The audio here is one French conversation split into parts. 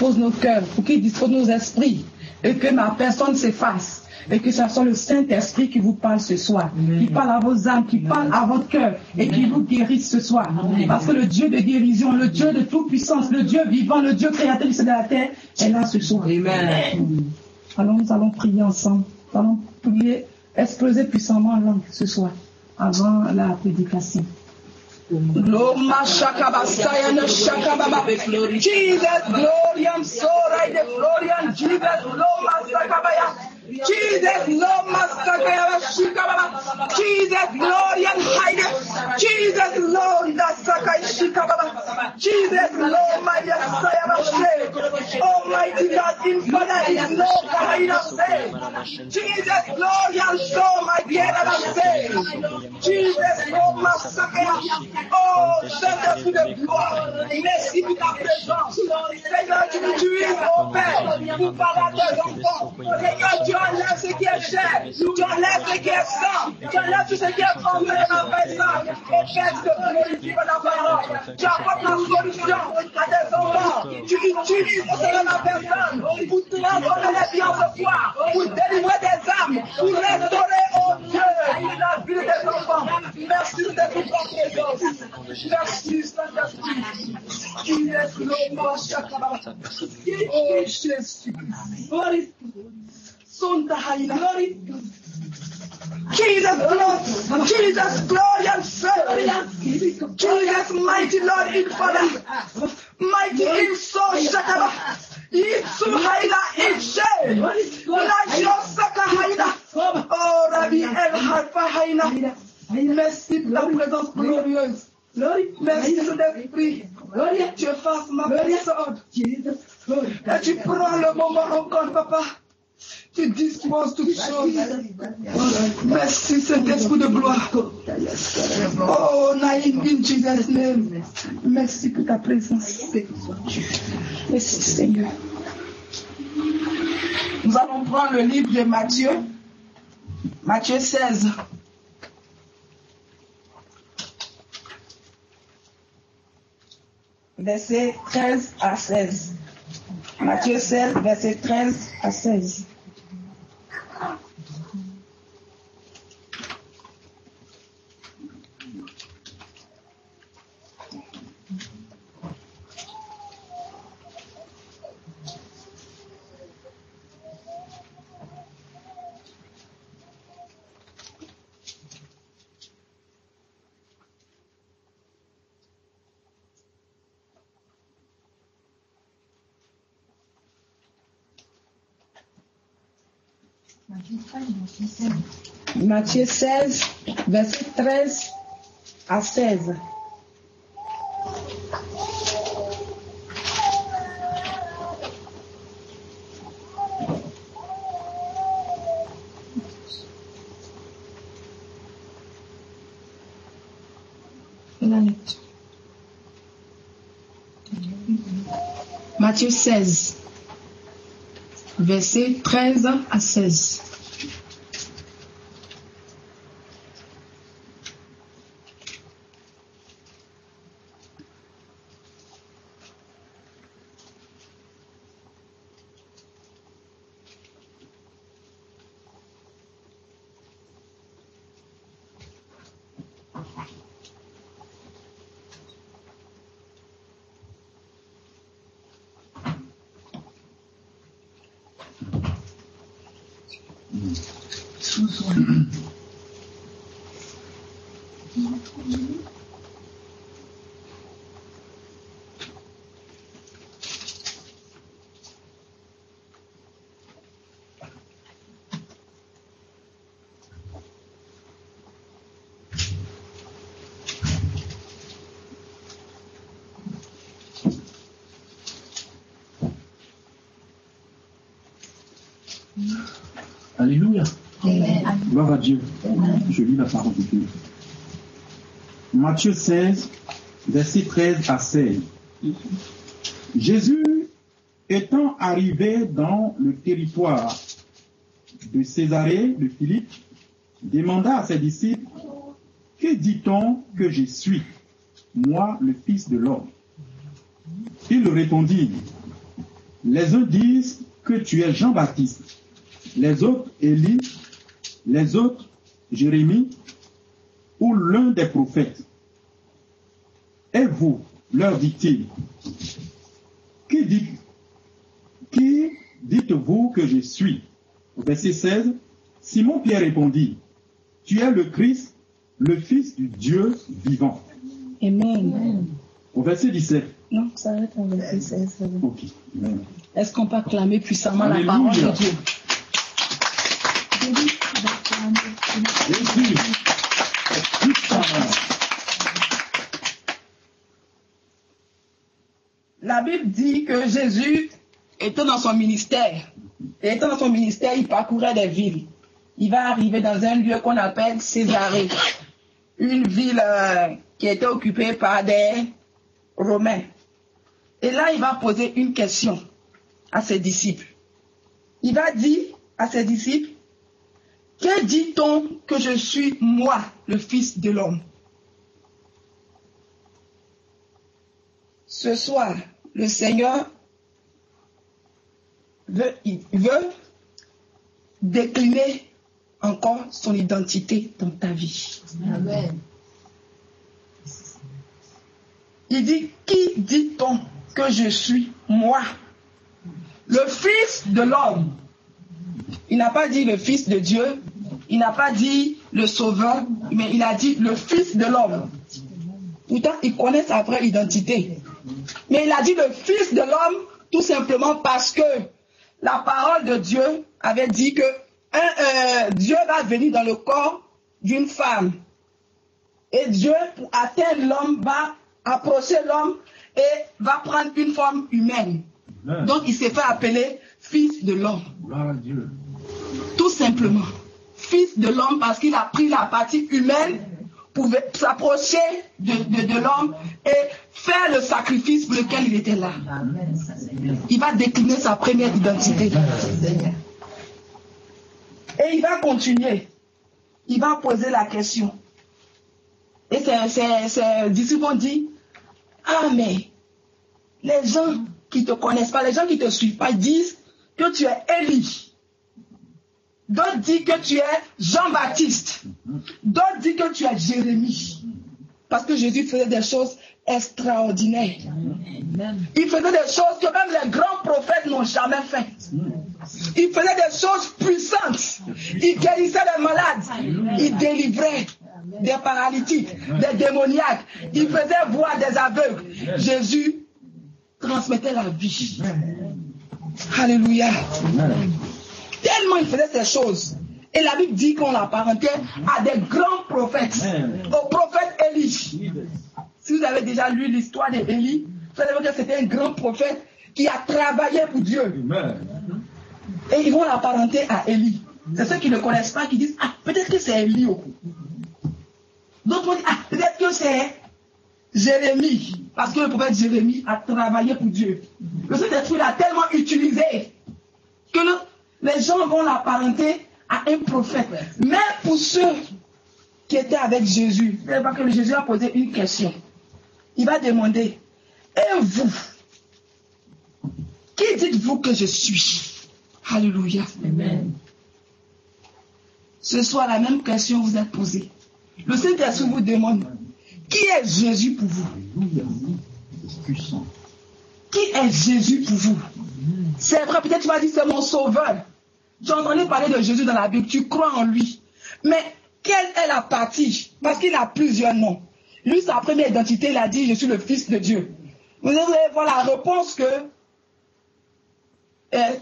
dispose nos cœurs, pour qu'il dispose nos esprits, et que ma personne s'efface. Et que ce soit le Saint-Esprit qui vous parle ce soir, qui parle à vos âmes, qui parle à votre cœur et qui vous guérisse ce soir. Parce que le Dieu de guérison, le Dieu de toute puissance, le Dieu vivant, le Dieu créateur de la terre est là ce soir. Amen. Alors nous allons prier ensemble. Nous allons prier, exploser puissamment en langue ce soir, avant la prédication. Loma shakaba sayana shakaba Jesus gloriam sorai de Florian Jesus loma sakabaya Jesus loma sakaya shikaba Jesus gloriam haide Jesus loma sakai shikaba Jesus loma yasaya she Almighty God in Father is no kind of say Jesus gloriam so my dear say Jesus loma sakaya. Oh, Saint-Esprit de gloire, merci pour ta présence. Seigneur, tu nous utilises, oh Père, pour parler à tes enfants. Seigneur, tu enlèves ce qui est cher, tu enlèves ce qui est sang, tu enlèves tout ce qui est formé dans la ça. Oh Père, tu te glorifies par ta parole. Tu apportes la solution à tes enfants. Tu utilises, oh Seigneur, la personne pour transformer les biens ce soir, pour délivrer des âmes, pour restaurer, oh Dieu, la vie de tes enfants. Merci de toute ta présence. Merci, Saint-Esprit. Qui est l'homme chakaba. Oh, Jésus. Glory. Sonda haïna. Glory. Jesus, Lord. Jesus, glory and faith. Jesus, mighty Lord in Father. Mighty in soul, Shakaba. Itsu haïna in shame. Lajio saka haïna. Oh, Rabbi El Harfa haïna. Merci pour ta présence glorieuse. Merci Saint-Esprit. Tu effaces ma personne. Et tu prends le moment en compte, Papa. Tu disposes toutes choses. Merci Saint-Esprit de gloire. Oh, Naïm, in Jesus' name. Merci pour ta présence. Merci Seigneur. Nous allons prendre le livre de Matthieu. Matthieu 16. Verset 13 à 16. Matthieu 16, verset 13 à 16. Matthieu 16, verset 13 à 16. Matthieu 16, verset 13 à 16. Alléluia. Gloire à Dieu. Je lis la parole de Dieu. Matthieu 16, verset 13 à 16. Jésus, étant arrivé dans le territoire de Césarée de Philippe, demanda à ses disciples, « Que dit-on que je suis, moi le Fils de l'homme ?» Ils répondit, Les uns disent que tu es Jean-Baptiste, les autres Élie, les autres Jérémie ou l'un des prophètes. Et vous, leur dit-il, qui dites-vous que je suis? Au verset 16, Simon-Pierre répondit, tu es le Christ, le Fils du Dieu vivant. Amen. Au verset 17. Non, ça arrête en verset 16. Ok. Est-ce qu'on peut acclamer puissamment Alléluia. la parole de Dieu? Jésus. La Bible dit que Jésus était dans son ministère. Et étant dans son ministère, il parcourait des villes. Il va arriver dans un lieu qu'on appelle Césarée. Une ville qui était occupée par des Romains. Et là, il va poser une question à ses disciples. Il va dire à ses disciples, que dit-on que je suis, moi, le Fils de l'homme? Ce soir, le Seigneur veut décliner encore son identité dans ta vie. Amen. Il dit, qui dit-on que je suis, moi, le Fils de l'homme? Il n'a pas dit le Fils de Dieu, il n'a pas dit le Sauveur, mais il a dit le Fils de l'homme. Pourtant, il connaît sa vraie identité. Mais il a dit le Fils de l'homme tout simplement parce que la parole de Dieu avait dit que Dieu va venir dans le corps d'une femme. Et Dieu, pour atteindre l'homme, va approcher l'homme et va prendre une forme humaine. Amen. Donc il s'est fait appeler Fils de l'homme. Gloire à Dieu. Tout simplement. Fils de l'homme parce qu'il a pris la partie humaine pour s'approcher de l'homme et faire le sacrifice pour lequel il était là. Amen. Il va décliner sa première identité. Et il va continuer. Il va poser la question. Et ses disciples ont dit, ah mais les gens qui ne te connaissent pas, les gens qui ne te suivent pas disent que tu es Élie. D'autres disent que tu es Jean-Baptiste. D'autres disent que tu es Jérémie. Parce que Jésus faisait des choses extraordinaires. Il faisait des choses que même les grands prophètes n'ont jamais faites. Il faisait des choses puissantes. Il guérissait les malades. Il délivrait des paralytiques, des démoniaques. Il faisait voir des aveugles. Jésus transmettait la vie. Alléluia. Tellement il faisait ces choses. Et la Bible dit qu'on l'apparentait à des grands prophètes. Au prophète Élie. Si vous avez déjà lu l'histoire d'Élie, vous savez que c'était un grand prophète qui a travaillé pour Dieu. Et ils vont l'apparenter à Élie. C'est ceux qui ne connaissent pas qui disent, ah, peut-être que c'est Élie. D'autres vont dire, ah, peut-être que c'est Jérémie. Parce que le prophète Jérémie a travaillé pour Dieu. Le Saint-Esprit l'a tellement utilisé que les gens vont l'apparenter à un prophète. Mais pour ceux qui étaient avec Jésus, c'est pas que Jésus a posé une question. Il va demander, et vous, qui dites-vous que je suis? Alléluia. Amen. Ce soir, la même question vous est posée. Le Saint-Esprit vous demande, qui est Jésus pour vous? Qui est Jésus pour vous? C'est vrai, peut-être tu vas dire, c'est mon sauveur. Tu as entendu parler de Jésus dans la Bible, tu crois en lui. Mais quelle est la partie? Parce qu'il a plusieurs noms. Lui, sa première identité, il a dit, je suis le Fils de Dieu. Vous allez voir la réponse que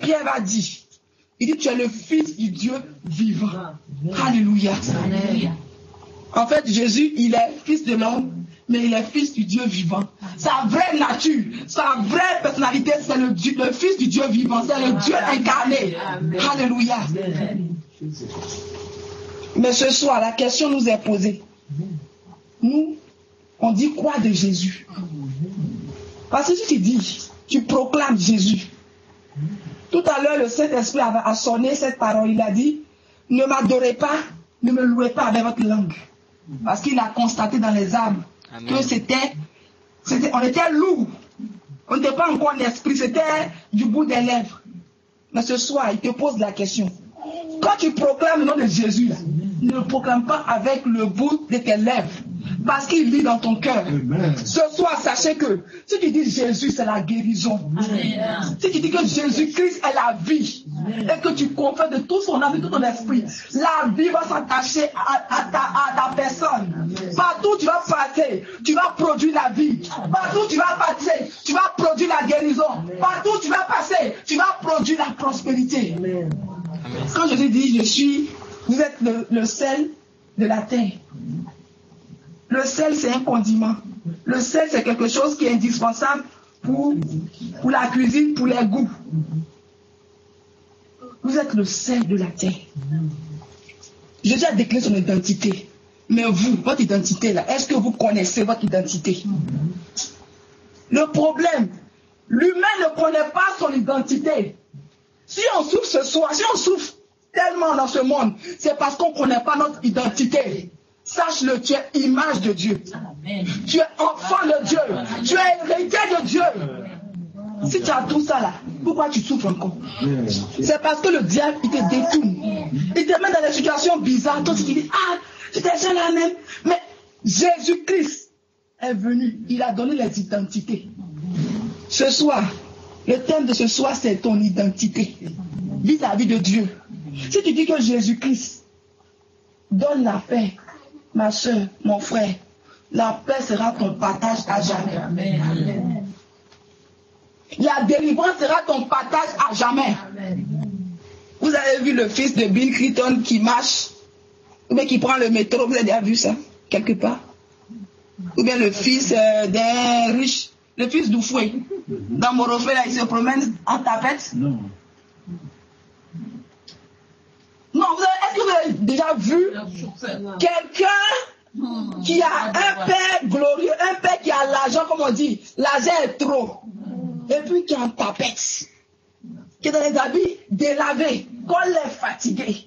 Pierre va dire. Il dit, tu es le Fils du Dieu vivant. Alléluia. En fait, Jésus, il est Fils de l'homme, mais il est Fils du Dieu vivant. Sa vraie nature, sa vraie personnalité, c'est le Fils du Dieu vivant. C'est le Dieu incarné. Alléluia. Mais ce soir, la question nous est posée. Nous, on dit quoi de Jésus? Parce que si tu dis, tu proclames Jésus. Tout à l'heure, le Saint-Esprit a sonné cette parole. Il a dit, ne m'adorez pas, ne me louez pas avec votre langue. Parce qu'il a constaté dans les âmes que on était lourd. On n'était pas encore en esprit, c'était du bout des lèvres. Mais ce soir, il te pose la question. Quand tu proclames le nom de Jésus, là, ne le proclame pas avec le bout de tes lèvres. Parce qu'il vit dans ton cœur. Ce soir, sachez que si tu dis Jésus, c'est la guérison. Amen. Si tu dis que Jésus-Christ est la vie, et que tu confesses de tout son âme, de tout ton esprit, la vie va s'attacher à ta personne. Amen. Partout où tu vas passer, tu vas produire la vie. Partout où tu vas passer, tu vas produire la guérison. Amen. Partout où tu vas passer, tu vas produire la prospérité. Amen. Quand je te dis, vous êtes le sel de la terre. Le sel, c'est un condiment. Le sel, c'est quelque chose qui est indispensable pour la cuisine, pour les goûts. Vous êtes le sel de la terre. Jésus a déclaré son identité. Mais vous, votre identité là, est-ce que vous connaissez votre identité? Le problème, l'humain ne connaît pas son identité. Si on souffre ce soir, si on souffre tellement dans ce monde, c'est parce qu'on ne connaît pas notre identité. Sache-le, tu es image de Dieu. Amen. Tu es enfant de Dieu. Amen. Tu es héritier de Dieu. Amen. Si tu as tout ça là, pourquoi tu souffres encore? C'est parce que le diable, il te détourne. Il te met dans des situations bizarres. Toi, tu te dis, ah, j'étais seul là même. Mais Jésus-Christ est venu. Il a donné les identités. Ce soir, le thème de ce soir, c'est ton identité vis-à-vis de Dieu. Si tu dis que Jésus-Christ donne la paix, ma soeur, mon frère, la paix sera ton partage à jamais. Amen. La délivrance sera ton partage à jamais. Amen. Vous avez vu le fils de Bill Clinton qui marche, ou bien qui prend le métro, vous avez déjà vu ça, quelque part? Ou bien le fils d'un riche, le fils d'Oufoué, dans Morofé, là, il se promène en tapette? Non. Non, est-ce que vous avez déjà vu quelqu'un qui a un père glorieux, un père qui a l'argent, comme on dit, l'argent est trop, et puis qui est en tapette, qui est dans les habits délavés, qu'on est fatigué.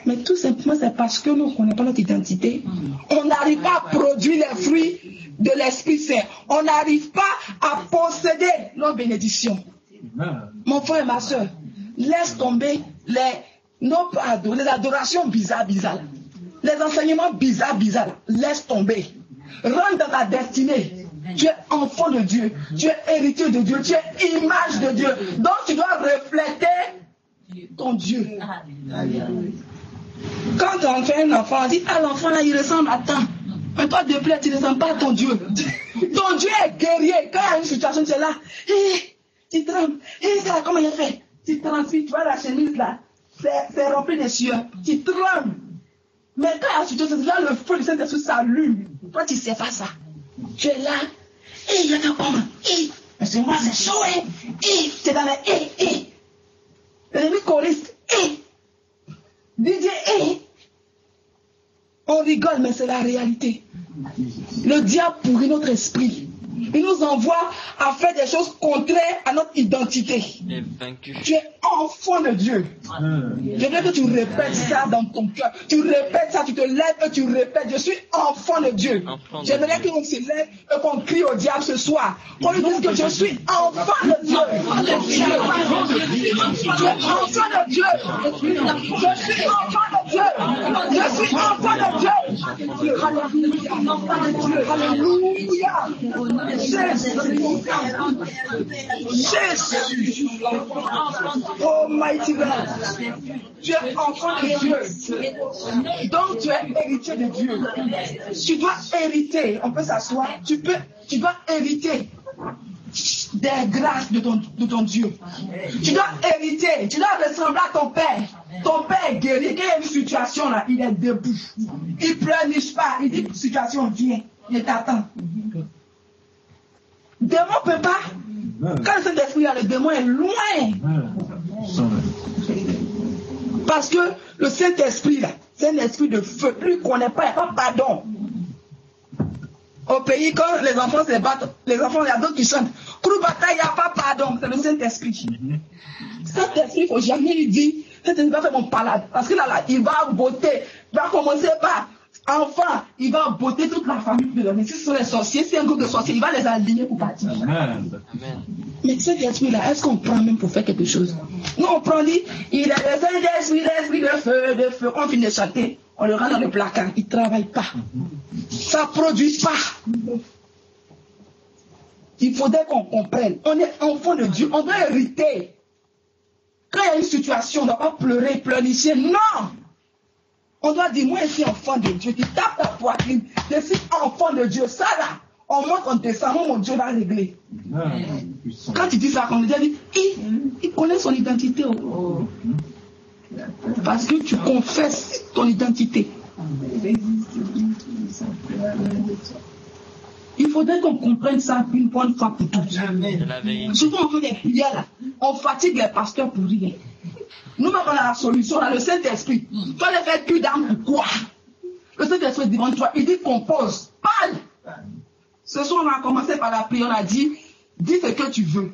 Mais tout simplement, c'est parce que nous ne connaissons pas notre identité. On n'arrive pas à produire les fruits de l'Esprit Saint. On n'arrive pas à posséder nos bénédictions. Mon frère et ma soeur, laisse tomber les adorations bizarres. Les enseignements bizarres. Laisse tomber. Rentre dans ta destinée. Tu es enfant de Dieu. Tu es héritier de Dieu. Tu es image de Dieu. Donc tu dois refléter ton Dieu. Quand on fait un enfant, on dit, ah, l'enfant là, il ressemble à tant. Mais toi, de plaît, tu ne ressembles pas à ton Dieu. Ton Dieu est guerrier. Quand il y a une situation, tu es là. Tu trembles. Ça, comment il a fait? Tu transpires, tu vois la chemise là, c'est rempli de sueur. Tu trembles. Mais quand il y a une situation, là, le feu du Saint-Esprit s'allume. Toi, tu ne sais pas ça. Tu es là. Il y a un homme. Mais c'est moi, c'est chaud. Tu es dans les l'ennemi choriste. DJ, on rigole, mais c'est la réalité. Le diable pourrit notre esprit. Il nous envoie à faire des choses contraires à notre identité. Tu es enfant de Dieu. Je veux que tu répètes ça dans ton cœur. Tu répètes ça, tu te lèves et tu répètes, je suis enfant de Dieu. J'aimerais qu'on se lève et qu'on crie au diable ce soir. Qu'on lui dise que je suis enfant de Dieu. Tu es enfant de Dieu. Je suis enfant de Dieu. Je suis enfant de Dieu. Alléluia. Jésus. Oh mighty God. Tu es enfant de Dieu. Donc tu es héritier de Dieu. Tu dois hériter. On peut s'asseoir. Tu dois hériter des grâces de ton Dieu. Tu dois hériter. Tu dois ressembler à ton Père. Ton Père est guéri. Quand il y a une situation là, il est debout. Il pleurniche pas. Il dit, situation, viens. Il t'attend. Le démon ne peut pas. Quand le Saint-Esprit a le démon est loin. Parce que le Saint-Esprit là, c'est un esprit de feu. Lui, il ne connaît pas, il n'y a pas pardon. Au pays, quand les enfants se battent, les enfants, il y a d'autres qui chantent. Kroubata, il n'y a pas pardon. C'est le Saint-Esprit. Saint-Esprit, il ne faut jamais lui dire, Saint-Esprit va faire mon palade. Parce que là, il va voter. Il va commencer par Enfin, il va botter toute la famille de l'homme. Si ce sont les sorciers, si un groupe de sorciers, il va les aligner pour partir. Amen. Mais cet esprit-là, est-ce qu'on prend même pour faire quelque chose? Nous, on prend, dit, il est l'esprit de feu. On finit de chanter, on le rend dans le placard. Il ne travaille pas. Ça ne produit pas. Il faudrait qu'on comprenne. On est enfant de Dieu, on doit hériter. Quand il y a une situation, on ne doit pas pleurer, pleurnicher. Non! On doit dire, moi, je suis enfant de Dieu. Tu tapes ta poitrine. Je suis enfant de Dieu. Ça, là, au moins qu'on descend, mon Dieu va régler. Quand tu dis ça, on dit, il connaît son identité. Parce que tu confesses ton identité. Il faudrait qu'on comprenne ça une bonne fois pour toutes. Souvent, on fait des prières là. On fatigue les pasteurs pour rien. Nous-mêmes, on a la solution, on a le Saint-Esprit. Toi, les fais plus d'âme, pourquoi? Le Saint-Esprit est devant toi, il dit compose, parle. Ce soir, on a commencé par la prière, on a dit, dis ce que tu veux.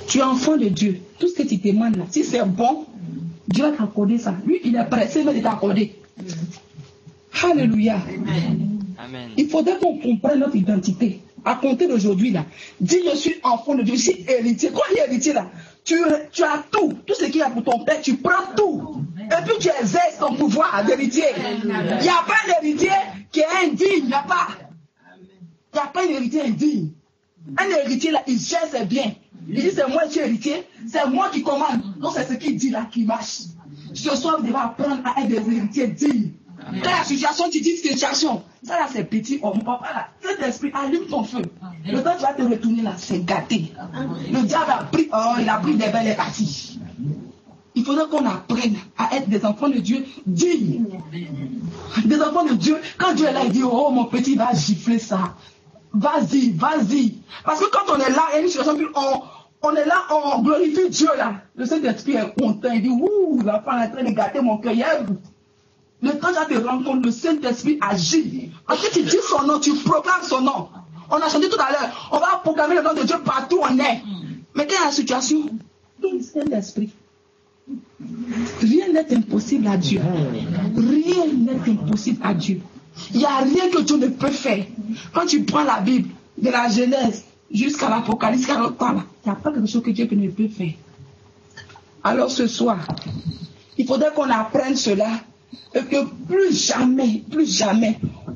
Tu es enfant de Dieu. Tout ce que tu demandes là, si c'est bon, Dieu va t'accorder ça. Lui, il est pressé, mais de t'accorder. Alléluia. Amen. Il faudrait qu'on comprenne notre identité. À compter d'aujourd'hui, là, dis je suis enfant de Dieu, je suis héritier. Quoi, héritier là? Tu as tout ce qu'il y a pour ton père, tu prends tout. Et puis tu exerces ton pouvoir d'héritier. Il n'y a pas d'héritier qui est indigne, il n'y a pas. Il n'y a pas un héritier indigne. Un héritier là, il gère ses biens. Il dit c'est moi qui suis héritier, c'est moi qui commande. Donc c'est ce qu'il dit là qui marche. Ce soir, vous devez apprendre à être des héritiers dignes. Quand la situation, tu dis situation. Ça là, c'est petit. On ne peut pas là. Cet esprit, allume ton feu. Le temps tu vas te retourner là, c'est gâté. Le diable a pris, il a pris des belles parties. Il faudrait qu'on apprenne à être des enfants de Dieu dignes. Des enfants de Dieu. Quand Dieu est là, il dit, oh mon petit, va gifler ça. Vas-y, vas-y. Parce que quand on est là, il y a une situation, on est là, on glorifie Dieu là. Le Saint-Esprit est content. Il dit, ouh, l'enfant est en train de gâter mon cœur. Le temps que tu te rends compte, le Saint-Esprit agit. Parce que tu dis son nom, tu proclames son nom. On a chanté tout à l'heure, on va proclamer le nom de Dieu partout où on est. Mais quand il y a la situation, le Saint-Esprit, rien n'est impossible à Dieu. Rien n'est impossible à Dieu. Il n'y a rien que Dieu ne peut faire. Quand tu prends la Bible, de la Genèse jusqu'à l'Apocalypse, il n'y a pas quelque chose que Dieu ne peut faire. Alors ce soir, il faudrait qu'on apprenne cela. Et que plus jamais,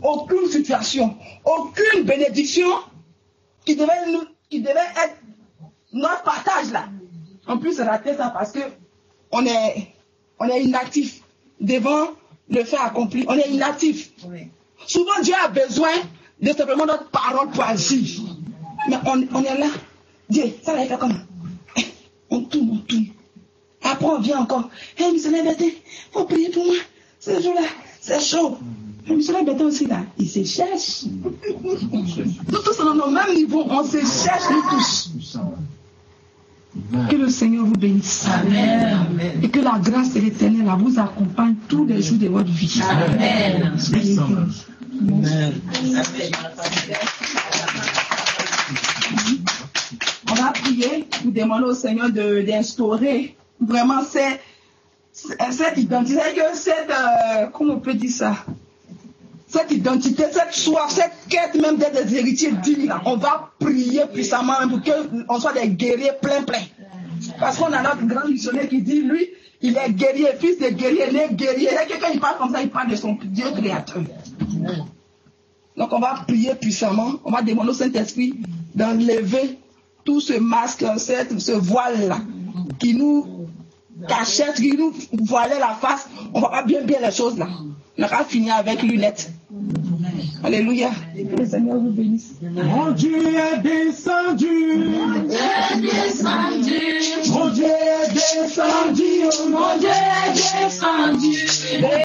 aucune situation, aucune bénédiction qui devait être notre partage là. En plus, rater ça parce que on est inactif devant le fait accompli. On est inactif. Oui. Souvent, Dieu a besoin de simplement notre parole pour agir. Mais on est là. Dieu, ça va être comment? On tourne. Après, on vient encore. Hey, monsieur Liberté, faut prier pour moi. Ce jour-là, c'est chaud. Mais monsieur Liberté aussi là, il se cherche. Nous tous dans nos mêmes niveaux, on se cherche, nous tous. Que le Seigneur vous bénisse. Amen. Et que la grâce de l'Éternel vous accompagne tous les jours de votre vie. Amen. Amen. On va prier pour demander au Seigneur d'instaurer vraiment cette identité, comment on peut dire ça? Cette identité, cette soif, cette quête même d'être des héritiers dignes, on va prier puissamment pour qu'on soit des guerriers plein. Parce qu'on a notre grand missionnaire qui dit, lui, il est guerrier, fils de guerrier, né guerrier. Et quelqu'un il parle comme ça, il parle de son Dieu créateur. Donc on va prier puissamment, on va demander au Saint-Esprit d'enlever tout ce masque, ce voile-là, qui nous cachette, qui nous voilait la face. On va pas bien les choses là. On va finir avec lunettes. Alléluia. Que le Seigneur vous bénisse. Mon Dieu est descendu. Mon Dieu est descendu. Mon Dieu est descendu. Mon Dieu est descendu.